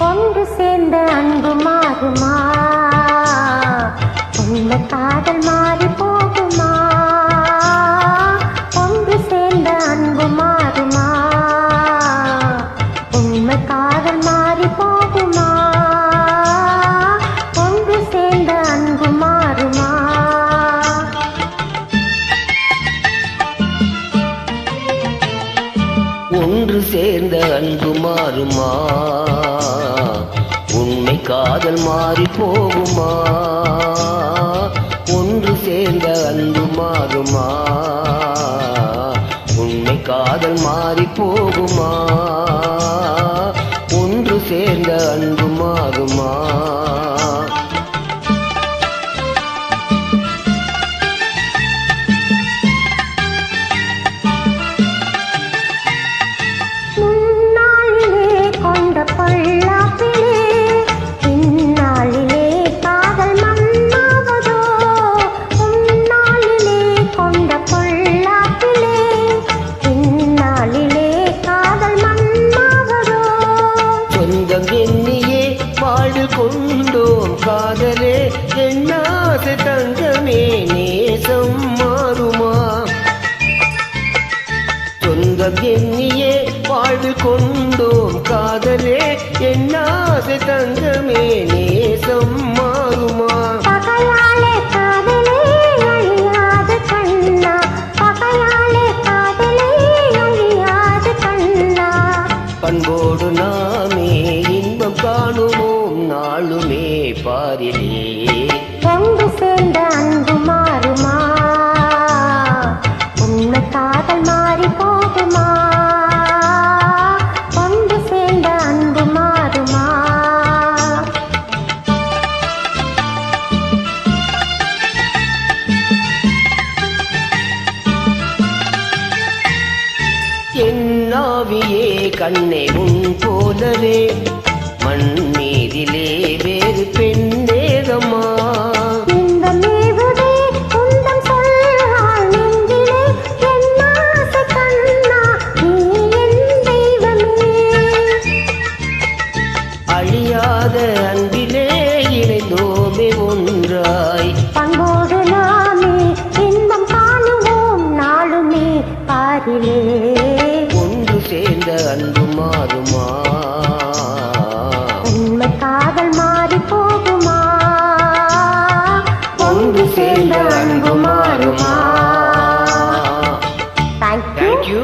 ஒன்று சேர்ந்த அன்பு மாறுமா? உண்மை காதல் மாறி போகுமா? ஒன்று சேர்ந்த அன்பு மாறுமா? உண்மை காதல் மாறி போகுமா? ஒன்று சேர்ந்த அன்பு மாறுமா? ஒன்று சேர்ந்த அன்பு மாறுமா? உண்மை காதல் மாறி போகுமா? ஒன்று சேர்ந்த அன்பு மாறுமா? உண்மை காதல் மாறி போகுமா? ஒன்று சேர்ந்த அன்பு மாறுமா? எண்ணியே வாழ்வு கொண்டோம் காதலே என்னாசை தங்கமே நேசம் மாறுமா? சொந்தம் எண்ணியே வாழ்வு கொண்டோம் காதலே என்னாசை தங்கமே நேசம் மாறுமா? பகையாலே காதலே அழியாது கண்ணா, பகையாலே காதலே அழியாது கண்ணா. பண்போடு நாமே இன்பம் காணுவோம் நாளுமே பாரிலே. ஒன்று சேர்ந்த அன்பு மாறுமா? உண்மை காதல் மாறி போகுமா? ஒன்று சேர்ந்த அன்பு மாறுமா? என் ஆவியே கண்ணே உன் போலவே மண் மீதிலே வேறு பெண்ணேதம்மா. இந்த மேவுதே உந்தம் சொல்லால் நெஞ்சிலே என்னாசை கண்ணா நீ என் தெய்வமே. அழியாத அன்பிலே இணைந்தோமே ஒன்றாய். பண்போடு நாமே இன்பம் காணுவோம் நாளுமே பாரிலே. ஒன்று சேர்ந்த அன்பு மாறுமா? உண்மை காதல் மாறி போகுமா? ஒன்று சேர்ந்த அன்பு மாறுமா? Thank you. Thank you.